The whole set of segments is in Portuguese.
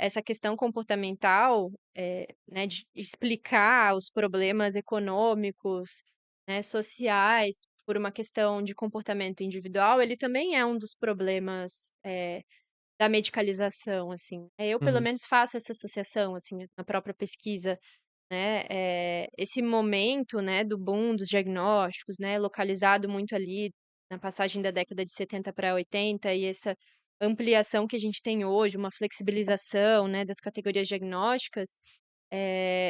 essa questão comportamental, né, de explicar os problemas econômicos, né, sociais, por uma questão de comportamento individual, ele também é um dos problemas, da medicalização, assim. Eu pelo Uhum, menos faço essa associação, assim, na própria pesquisa, né, esse momento, né, do boom dos diagnósticos, né, localizado muito ali na passagem da década de 70 para 80 e essa ampliação que a gente tem hoje, uma flexibilização, né, das categorias diagnósticas,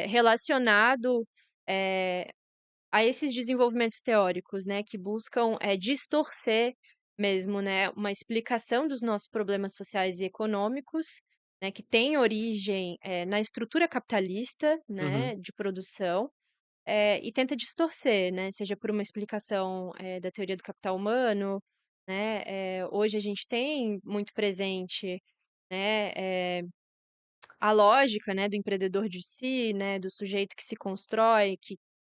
relacionado, eh, a esses desenvolvimentos teóricos, né, que buscam, distorcer mesmo, né, uma explicação dos nossos problemas sociais e econômicos, né, que tem origem, na estrutura capitalista, uhum, né, de produção, e tenta distorcer, né, seja por uma explicação, da teoria do capital humano, né, hoje a gente tem muito presente, né, a lógica, né, do empreendedor de si, né, do sujeito que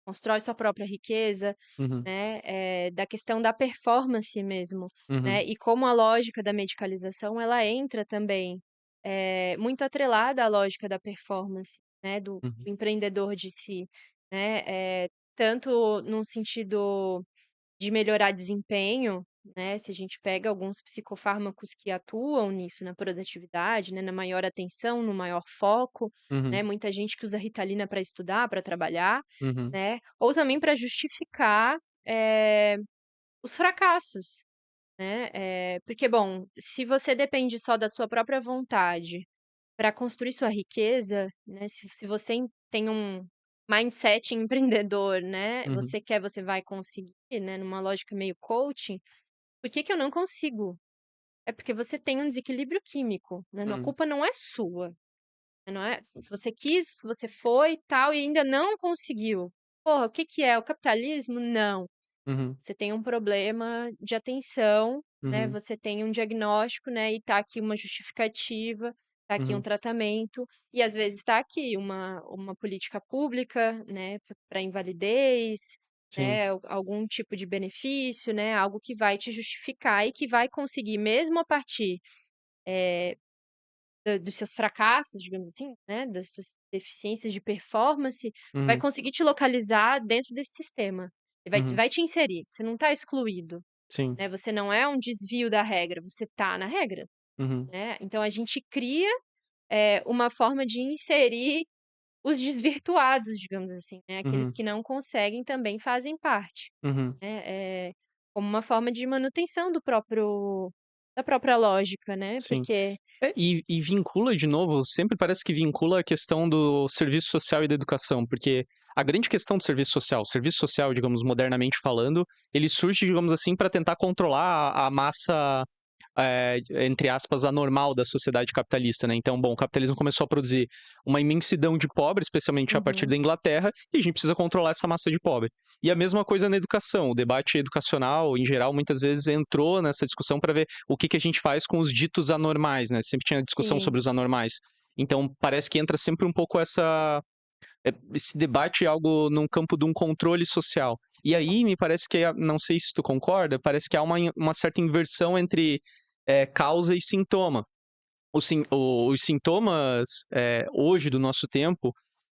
constrói sua própria riqueza, uhum, né, da questão da performance mesmo, uhum, né, e como a lógica da medicalização ela entra também, muito atrelada à lógica da performance, né, do uhum, empreendedor de si, né, tanto num sentido de melhorar desempenho, né, se a gente pega alguns psicofármacos que atuam nisso, na produtividade, né, na maior atenção, no maior foco, né, uhum, muita gente que usa Ritalina para estudar, para trabalhar, uhum, né, ou também para justificar, os fracassos, né, porque bom, se você depende só da sua própria vontade para construir sua riqueza, né, se você tem um mindset empreendedor, né, uhum, você vai conseguir, né, numa lógica meio coaching, por que que eu não consigo? É porque você tem um desequilíbrio químico, né, a uhum, culpa não é sua, não é você quis, você foi e tal e ainda não conseguiu. Porra, o que que é? O capitalismo? Não. uhum, Você tem um problema de atenção, né, uhum, você tem um diagnóstico, né, e tá aqui uma justificativa, tá aqui um uhum. tratamento, e às vezes tá aqui uma política pública, né, para invalidez, Sim. né, algum tipo de benefício, né, algo que vai te justificar e que vai conseguir mesmo a partir, da dos seus fracassos, digamos assim, né, das suas deficiências de performance, vai Uhum, conseguir te localizar dentro desse sistema. E uhum. vai te inserir, você não tá excluído, Sim. né, você não é um desvio da regra, você tá na regra, Uhum, né. Então a gente cria, uma forma de inserir os desvirtuados, digamos assim, né, aqueles uhum, que não conseguem também fazem parte, uhum. né, como uma forma de manutenção do próprio da própria lógica, né, Sim. porque E vincula de novo, sempre parece que vincula a questão do serviço social e da educação, porque a grande questão do serviço social, digamos, modernamente falando, ele surge, digamos assim, para tentar controlar a massa, entre aspas, "anormal" da sociedade capitalista, né. Então, bom, o capitalismo começou a produzir uma imensidão de pobre, especialmente a partir uhum, da Inglaterra, e a gente precisa controlar essa massa de pobre. E a mesma coisa na educação, o debate educacional, em geral, muitas vezes entrou nessa discussão para ver o que que a gente faz com os ditos anormais, né, sempre tinha discussão sim. sobre os anormais. Então parece que entra sempre um pouco esse debate algo num campo de um controle social. E aí me parece que não sei se tu concorda, parece que há uma certa inversão entre, causa e sintoma. Os sintomas, hoje do nosso tempo,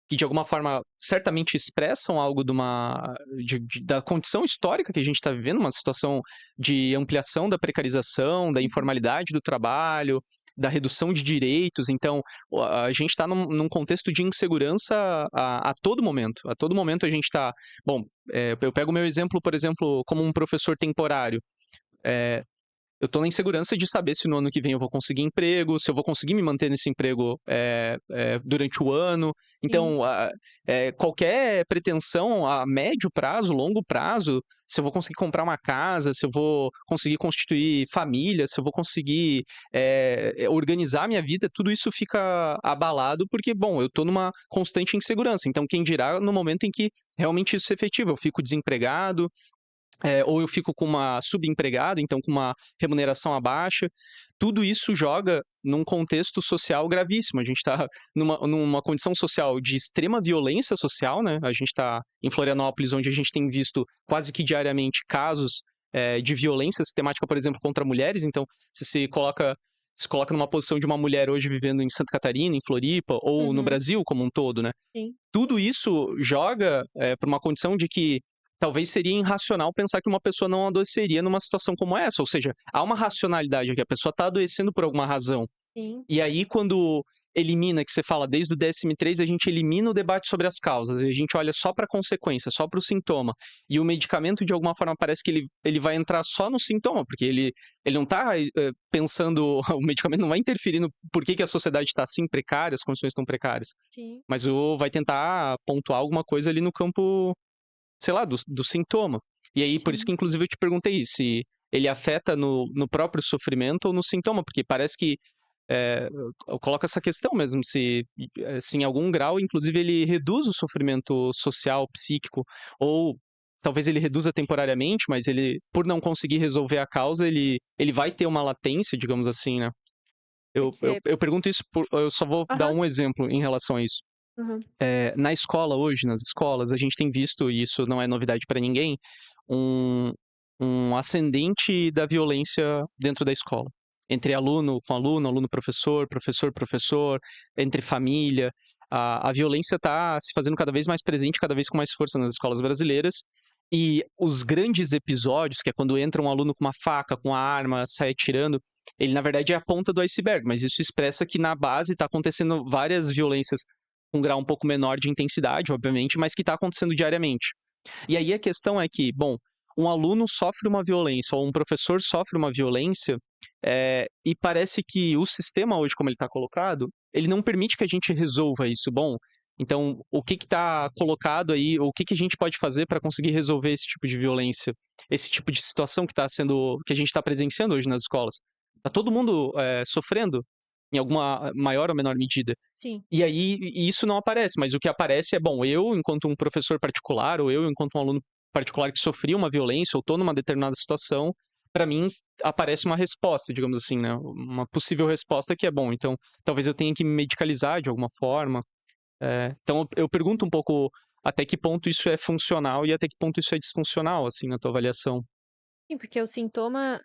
que de alguma forma certamente expressam algo de uma da condição histórica que a gente está vivendo, uma situação de ampliação da precarização, da Uhum. informalidade do trabalho, da redução de direitos. Então, a gente está num contexto de insegurança a todo momento. A todo momento a gente está bom, eu pego o meu exemplo, por exemplo, como um professor temporário. Eh eu tô na insegurança de saber se no ano que vem eu vou conseguir emprego, se eu vou conseguir me manter nesse emprego, durante o ano. Sim, Então, qualquer pretensão a médio prazo, longo prazo, se eu vou conseguir comprar uma casa, se eu vou conseguir constituir família, se eu vou conseguir, organizar minha vida, tudo isso fica abalado, porque, bom, eu tô numa constante insegurança. Então, quem dirá no momento em que realmente isso é efetivo, eu fico desempregado, ou eu fico com uma subempregado, então com uma remuneração abaixo. Tudo isso joga num contexto social gravíssimo. A gente está numa condição social de extrema violência social, né, a gente está em Florianópolis, onde a gente tem visto quase que diariamente casos, de violência sistemática, por exemplo, contra mulheres, então se se coloca numa posição de uma mulher hoje vivendo em Santa Catarina, em Floripa, ou no Uhum. Brasil como um todo, né. Sim, Tudo isso joga, pra uma condição de que talvez seria irracional pensar que uma pessoa não adoeceria numa situação como essa, ou seja, há uma racionalidade aqui, a pessoa tá adoecendo por alguma razão. sim, E aí quando elimina, que você fala desde o DSM-3 a gente elimina o debate sobre as causas, e a gente olha só para a consequência, só para o sintoma, e o medicamento de alguma forma parece que ele vai entrar só no sintoma, porque ele não tá, pensando o medicamento não vai interferir no por que que a sociedade está assim precária, as condições estão precárias, sim. mas o vai tentar pontuar alguma coisa ali no campo, sei lá, do sintoma. E aí por isso que Sim. inclusive eu te perguntei se ele afeta no próprio sofrimento ou no sintoma, porque parece que eu coloco essa questão mesmo, se em algum grau, inclusive, ele reduz o sofrimento social, psíquico, ou talvez ele reduza temporariamente, mas ele, por não conseguir resolver a causa, ele vai ter uma latência, digamos assim, né. Porque Eu pergunto isso eu só vou dar aham, um exemplo em relação a isso. aham. Na escola hoje, nas escolas, a gente tem visto, e isso não é novidade para ninguém, um ascendente da violência dentro da escola. Entre aluno, aluno-professor, professor-professor, entre família. A violência está se fazendo cada vez mais presente, cada vez com mais força nas escolas brasileiras. E os grandes episódios, que é quando entra um aluno com uma faca, com a arma, sai atirando, ele na verdade é a ponta do iceberg, mas isso expressa que na base está acontecendo várias violências com um grau um pouco menor de intensidade, obviamente, mas que está acontecendo diariamente. E aí a questão é que, bom, um aluno sofre uma violência ou um professor sofre uma violência, e parece que o sistema hoje, como ele está colocado, ele não permite que a gente resolva isso. Bom, então o que está colocado aí, o que que a gente pode fazer para conseguir resolver esse tipo de violência, esse tipo de situação que a gente está presenciando hoje nas escolas? Tá todo mundo sofrendo em alguma maior ou menor medida. Sim. E aí isso não aparece, mas o que aparece é, bom, eu enquanto um professor particular ou eu enquanto um aluno particular que sofria uma violência ou tô numa determinada situação, pra mim aparece uma resposta, digamos assim, né, uma possível resposta que é, bom, então talvez eu tenha que me medicalizar de alguma forma. Então eu pergunto um pouco até que ponto isso é funcional e até que ponto isso é disfuncional, assim, na tua avaliação. Sim, porque o sintoma,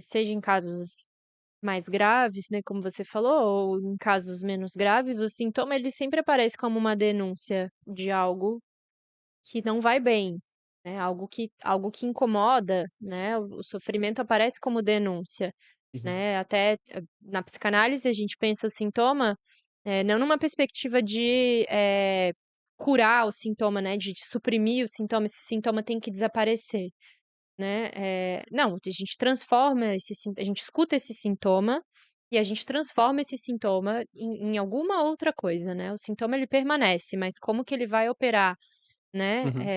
seja em casos mais graves, né, como você falou, ou em casos menos graves, o sintoma ele sempre aparece como uma denúncia de algo que não vai bem, né, algo que incomoda, né, o sofrimento aparece como denúncia, Uhum, né, até, na psicanálise a gente pensa o sintoma, não numa perspectiva de, curar o sintoma, né, de suprimir o sintoma, esse sintoma tem que desaparecer. Né, não, a gente transforma a gente escuta esse sintoma, e a gente transforma esse sintoma em alguma outra coisa, né, o sintoma ele permanece, mas como que ele vai operar, né, uhum,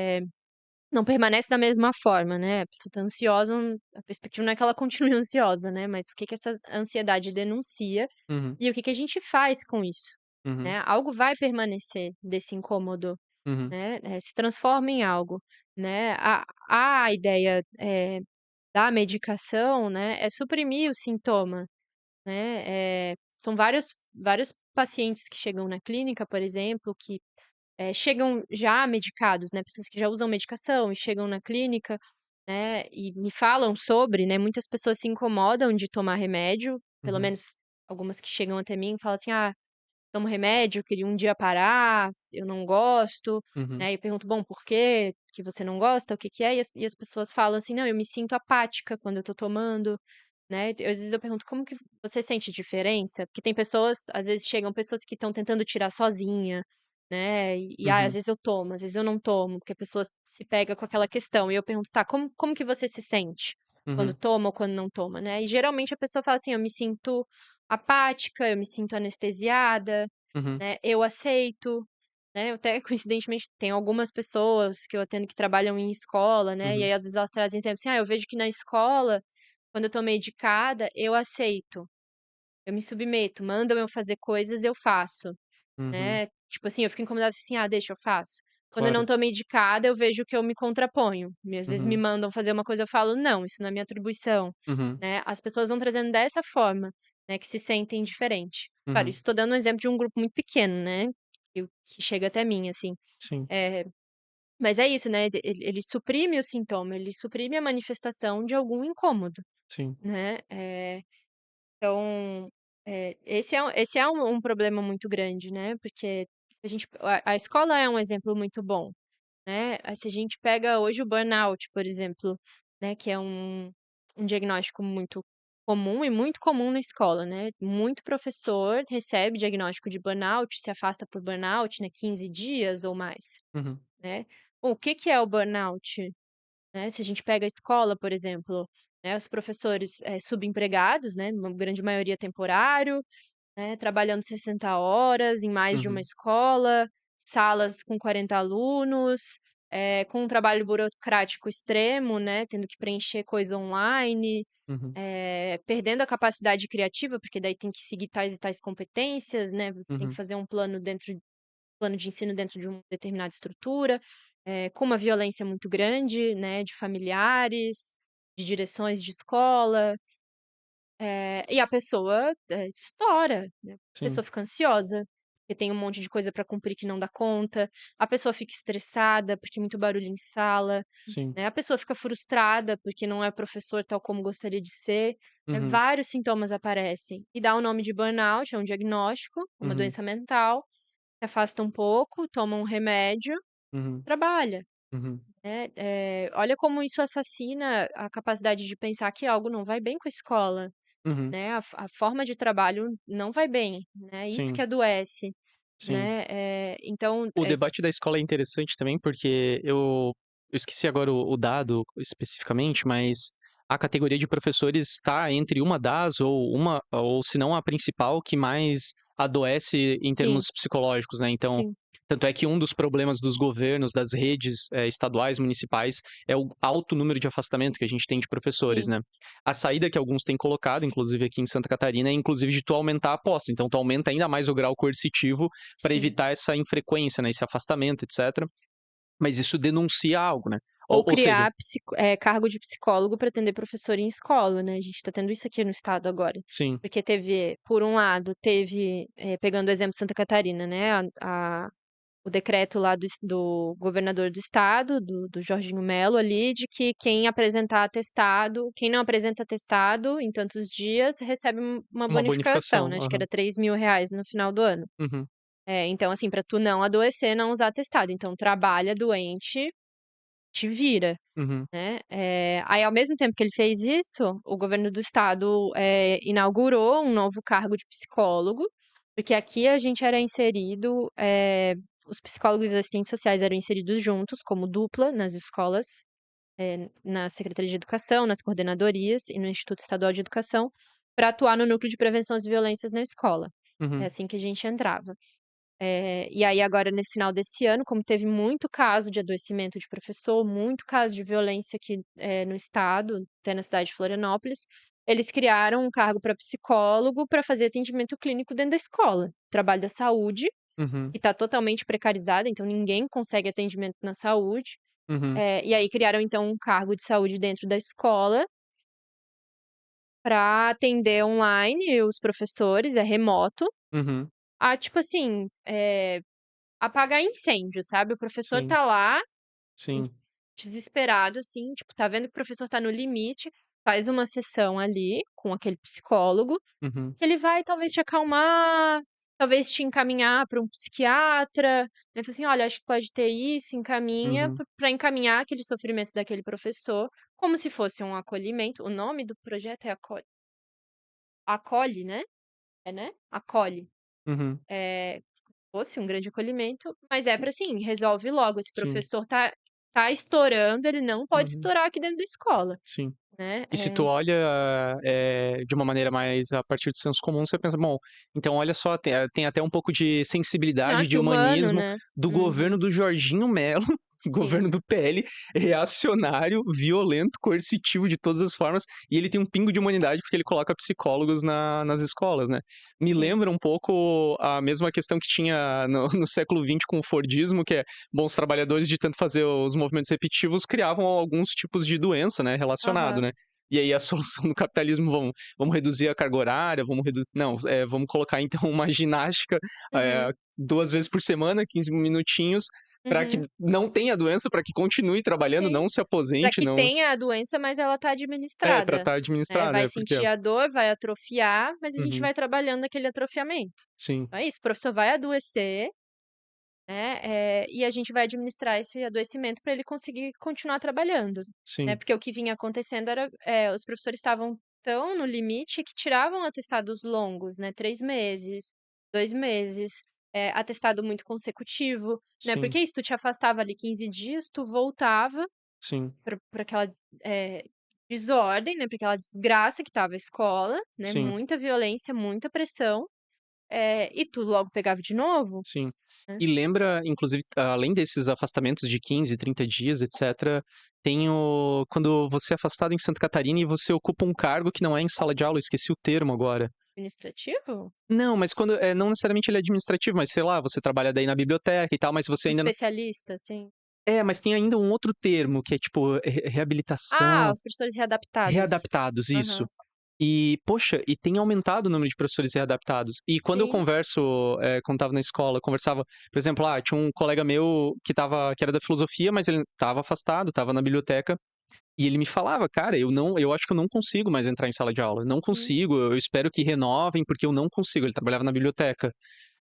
não permanece da mesma forma, né, a pessoa tá ansiosa, a perspectiva não é que ela continue ansiosa, né, mas o que que essa ansiedade denuncia, uhum, e o que que a gente faz com isso, uhum, né, algo vai permanecer desse incômodo, uhum, né, se transforma em algo, né, a ideia, da medicação, né, é suprimir o sintoma, né, são vários pacientes que chegam na clínica, por exemplo, que, chegam já medicados, né, pessoas que já usam medicação e chegam na clínica, né, e me falam sobre, né, muitas pessoas se incomodam de tomar remédio, pelo uhum, menos algumas que chegam até mim e falam assim: "Ah, tomo remédio, queria um dia parar, eu não gosto", uhum, né, e eu pergunto: "Bom, por quê que você não gosta? O que que é?" E as pessoas falam assim: "Não, eu me sinto apática quando eu tô tomando", né. Às vezes eu pergunto: "Como que você sente diferença?" Porque tem pessoas às vezes chegam pessoas que estão tentando tirar sozinha, né, às uhum, vezes eu tomo, às vezes eu não tomo, porque a pessoa se pega com aquela questão, e eu pergunto: "Tá, como que você se sente quando uhum, toma ou quando não toma?", né. E geralmente a pessoa fala assim: "Eu me sinto apática, eu me sinto anestesiada", uhum, né, eu aceito, né, eu até coincidentemente tem algumas pessoas que eu atendo que trabalham em escola, né, e uhum, aí às vezes elas trazem sempre assim: "Ah, eu vejo que na escola, quando eu tô medicada, eu aceito, eu me submeto, mandam eu fazer coisas, eu faço", uhum, né, tipo assim, eu fico incomodada assim: "Ah, deixa, eu faço". Quando eu não claro. tô medicada, eu vejo que eu me contraponho, às vezes me Uhum, mandam fazer uma coisa, eu falo: "Não, isso não é minha atribuição", uhum, né, as pessoas vão trazendo dessa forma, né, que se sentem diferente. Claro, uhum, isso tô dando um exemplo de um grupo muito pequeno, né, que chega até mim, assim. sim, Eh, mas é isso, né, ele suprime o sintoma, ele suprime a manifestação de algum incômodo, sim. né, Então, esse é um problema muito grande, né, porque se a gente a escola é um exemplo muito bom, né, se a gente pega hoje o burnout, por exemplo, né, que é um diagnóstico muito comum e muito comum na escola, né, muito professor recebe diagnóstico de burnout, se afasta por burnout, né, 15 dias ou mais, Uhum, né. O que que é o burnout? Né, se a gente pega a escola, por exemplo, né, os professores, subempregados, né, uma grande maioria temporário, né, trabalhando 60 horas em mais de uma uhum, escola, salas com 40 alunos, com um trabalho burocrático extremo, né, tendo que preencher coisa online, uhum, perdendo a capacidade criativa, porque daí tem que seguir tais e tais competências, né, você tem que uhum, fazer um plano de ensino dentro de uma determinada estrutura, com uma violência muito grande, né, de familiares, de direções de escola, e a pessoa, estoura, né, a sim, pessoa fica ansiosa, porque tem um monte de coisa para cumprir que não dá conta, a pessoa fica estressada, porque muito barulho em sala, sim, né, a pessoa fica frustrada, porque não é professor tal como gostaria de ser, uhum, vários sintomas aparecem, e dá o nome de burnout, é um diagnóstico, uma uhum, doença mental, se afasta um pouco, toma um remédio, uhum, trabalha, uhum, né. Olha como isso assassina a capacidade de pensar que algo não vai bem com a escola, uhum, né, a forma de trabalho não vai bem, né, isso que sim, adoece, sim. né, então O debate da escola é interessante também, porque eu esqueci agora o dado especificamente, mas a categoria de professores está entre uma das ou se não a principal que mais adoece em sim, termos psicológicos, né, então sim, tanto é que um dos problemas dos governos, das redes, estaduais, municipais, é o alto número de afastamento que a gente tem de professores, sim, né. A saída que alguns têm colocado, inclusive aqui em Santa Catarina, é inclusive de tu aumentar a aposta, então tu aumenta ainda mais o grau coercitivo para sim. evitar essa infrequência, né, esse afastamento, etcétera. Mas isso denuncia algo, né. Ou Ou seja criar cargo de psicólogo para atender professor em escola, né, a gente tá tendo isso aqui no estado agora. sim. Porque teve, por um lado, pegando o exemplo de Santa Catarina, né, a o decreto lá do governador do estado, do Jorginho Mello ali, de que quem não apresenta atestado em tantos dias recebe uma Uma bonificação, bonificação. né, acho que Aham. era R$ 3.000 no final do ano. Uhum. Então assim, para tu não adoecer, não usar atestado, então trabalha doente, te vira, Uhum. né. Aí ao mesmo tempo que ele fez isso, o governo do estado, inaugurou um novo cargo de psicólogo, porque aqui a gente era inserido, os psicólogos e assistentes sociais eram inseridos juntos como dupla nas escolas, na Secretaria de Educação, nas coordenadorias e no Instituto Estadual de Educação, para atuar no núcleo de prevenção às violências na escola. É Uhum. assim que a gente entrava. E aí agora nesse final desse ano, como teve muito caso de adoecimento de professor, muito caso de violência aqui, no estado, até na cidade de Florianópolis, eles criaram um cargo para psicólogo para fazer atendimento clínico dentro da escola. Trabalho da saúde, Uhum. que está totalmente precarizada, então ninguém consegue atendimento na saúde. Uhum. E aí criaram então um cargo de saúde dentro da escola para atender online os professores, é remoto, Uhum. tipo assim, apagar incêndio, sabe. O professor Sim. tá lá, em Sim. desesperado, assim, tipo, tá vendo que o professor tá no limite, faz uma sessão ali com aquele psicólogo, Uhum. que ele vai talvez te acalmar, talvez te encaminhar para um psiquiatra, né, fala assim: "Olha, acho que pode ter isso", encaminha Uhum. pra encaminhar aquele sofrimento daquele professor, como se fosse um acolhimento. O nome do projeto é Acolhe, né? É, né? Acolhe. Uhum. Eh Fosse um grande acolhimento, mas é para assim, resolve logo, esse Sim. professor tá estourando, ele não pode Uhum. estourar aqui dentro da escola, Sim. né. E se tu olha, de uma maneira mais a partir do senso comum, você pensa: "Bom, então olha só, tem até um pouco de Ah, sensibilidade, de que humano, humanismo né. do governo Uhum. do Jorginho Mello, governo Sim, do PL, reacionário, violento, coercitivo de todas as formas, e ele tem um pingo de humanidade, porque ele coloca psicólogos nas escolas, né". Me sim. lembra um pouco a mesma questão que tinha no século XX com o Fordismo, que é, bom, os trabalhadores de tanto fazer os movimentos repetitivos criavam alguns tipos de doença, né, relacionado, Aham. né. E aí a solução do capitalismo, vamos reduzir a carga horária, vamos colocar então uma ginástica, Uhum. 2 vezes por semana, 15 minutinhos, Pra que Uhum. não tenha doença, pra que continue trabalhando, Sim. não se Pra aposente, que não tenha a doença, mas ela tá pra administrada, estar né, administrado, vai porque sentir a dor, vai atrofiar, mas a gente uhum, vai trabalhando aquele atrofiamento. sim, Então é isso, o professor vai adoecer, né, e a gente vai administrar esse adoecimento para ele conseguir continuar trabalhando, né, sim, porque o que vinha acontecendo era, os professores estavam tão no limite que tiravam atestados longos, né, 3 meses, 2 meses, atestado muito consecutivo, né, sim, porque isso, tu te afastava ali 15 dias, tu voltava sim, pra aquela, eh, desordem, né, pra aquela desgraça que estava a escola, né, sim, muita violência, muita pressão, e tu logo pegava de novo, sim. né. E lembra, inclusive, além desses afastamentos de 15, 30 dias, etcétera, tem o quando você é afastado em Santa Catarina e você ocupa um cargo que não é em sala de aula, eu esqueci o termo agora. Administrativo? Não, mas quando não necessariamente ele é administrativo, mas sei lá, você trabalha daí na biblioteca e tal, mas você Um ainda não especialista, assim? mas tem ainda um outro termo que é tipo Ah, reabilitação, os professores readaptados. readaptados, isso. Aham. E, poxa, e tem aumentado o número de professores readaptados. E quando eu Sim. converso, quando estava na escola, eu conversava, por exemplo, tinha um colega meu que era da filosofia, mas ele estava afastado, estava na biblioteca, e ele me falava: "Cara, eu acho que eu não consigo mais entrar em sala de aula, não Uhum. consigo, eu espero que renovem, porque eu não consigo", ele trabalhava na biblioteca.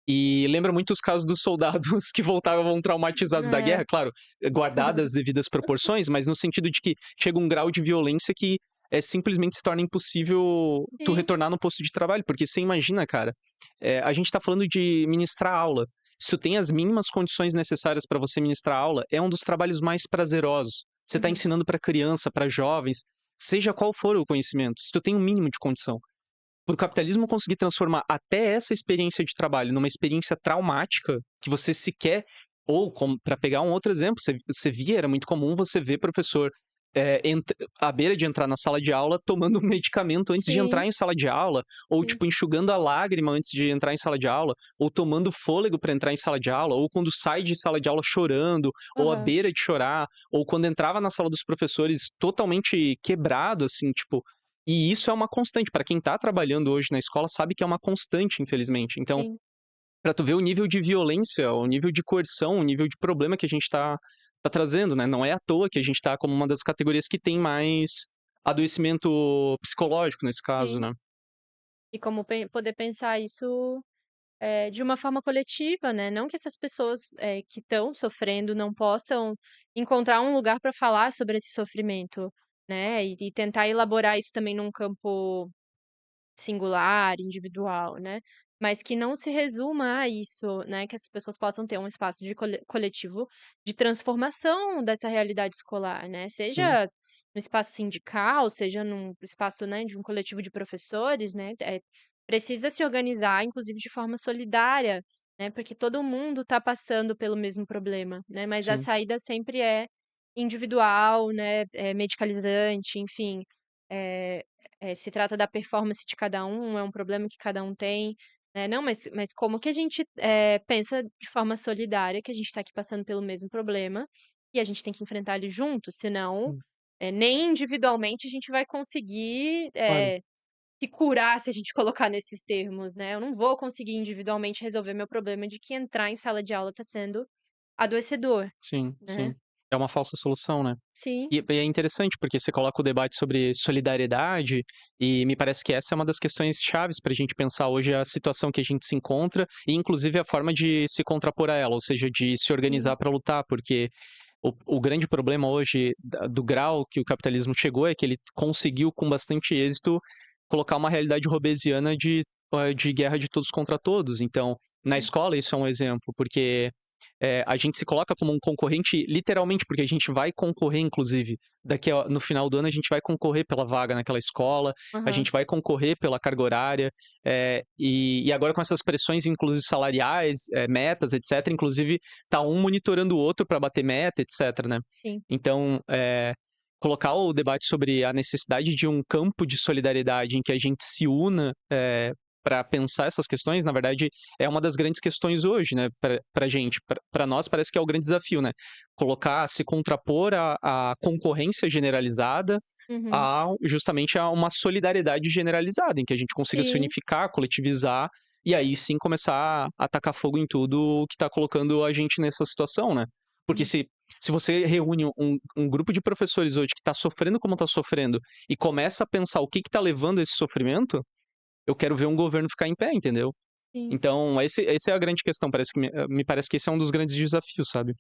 E lembra muito os casos dos soldados que voltavam traumatizados da É. guerra, claro, guardadas as devidas proporções, mas no sentido de que chega um grau de violência que, simplesmente se torna impossível tu Sim. retornar no posto de trabalho, porque você imagina, cara, a gente tá falando de ministrar aula. Se tu tem as mínimas condições necessárias para você ministrar aula, é um dos trabalhos mais prazerosos. Você tá Uhum. ensinando para criança, para jovens, seja qual for o conhecimento, se tu tem um mínimo de condição. Para o capitalismo conseguir transformar até essa experiência de trabalho numa experiência traumática, que você sequer ou para pegar um outro exemplo, você via, era muito comum você ver professor, à beira de entrar na sala de aula tomando um medicamento antes de entrar Sim, em sala de aula, ou sim. tipo enxugando a lágrima antes de entrar em sala de aula, ou tomando fôlego para entrar em sala de aula, ou quando sai de sala de aula chorando, ou à Aham. beira de chorar, ou quando entrava na sala dos professores totalmente quebrado, assim, tipo, e isso é uma constante, para quem tá trabalhando hoje na escola sabe que é uma constante, infelizmente. Então, Sim, pra tu ver o nível de violência, o nível de coerção, o nível de problema que a gente tá trazendo, né. Não é à toa que a gente tá como uma das categorias que tem mais adoecimento psicológico nesse caso, sim. né. E como poder pensar isso, de uma forma coletiva, né, não que essas pessoas, que estão sofrendo não possam encontrar um lugar para falar sobre esse sofrimento, né, e tentar elaborar isso também num campo singular, individual, né, mas que não se resuma a isso, né, que as pessoas possam ter um espaço de coletivo de transformação dessa realidade escolar, né, Sim, seja no espaço sindical, seja num espaço, né, de um coletivo de professores, né, precisa se organizar, inclusive de forma solidária, né, porque todo mundo está passando pelo mesmo problema, né, mas a sim, saída sempre é individual, né, medicalizante, enfim, eh se trata da performance de cada um, é um problema que cada um tem, né. Não, mas como que a gente, pensa de forma solidária que a gente está aqui passando pelo mesmo problema, e a gente tem que enfrentar ele junto, senão, sim, nem individualmente a gente vai conseguir, claro. se curar, se a gente colocar nesses termos, né. Eu não vou conseguir individualmente resolver meu problema de que entrar em sala de aula está sendo adoecedor, Sim, né. sim. É uma falsa solução, né. Sim. E é interessante, porque você coloca o debate sobre solidariedade, e me parece que essa é uma das questões chaves para a gente pensar hoje a situação que a gente se encontra, e inclusive a forma de se contrapor a ela, ou seja, de se Sim. organizar para lutar, porque o grande problema hoje do grau que o capitalismo chegou é que ele conseguiu, com bastante êxito, colocar uma realidade robesiana de guerra de todos contra todos. Então, na Sim. escola isso é um exemplo, porque a gente se coloca como um concorrente, literalmente, porque a gente vai concorrer, inclusive, no final do ano, a gente vai concorrer pela vaga naquela escola, a Aham. gente vai concorrer pela carga horária, e agora com essas pressões, inclusive salariais, metas, etc., inclusive, tá um monitorando o outro para bater meta, etc., né? Sim. Então, colocar o debate sobre a necessidade de um campo de solidariedade em que a gente se una, para pensar essas questões, na verdade, é uma das grandes questões hoje, né, pra gente. Pra nós parece que é o grande desafio, né, colocar, se contrapor à concorrência generalizada, Uhum. justamente a uma solidariedade generalizada, em que a gente consiga se Sim. unificar, coletivizar, e aí sim começar a tacar fogo em tudo que tá colocando a gente nessa situação, né. Porque Hum. se você reúne um grupo de professores hoje que tá sofrendo como tá sofrendo, e começa a pensar o que que tá levando a esse sofrimento, eu quero ver um governo ficar em pé, entendeu? Sim. Então esse é a grande questão, parece que me parece que esse é um dos grandes desafios, sabe?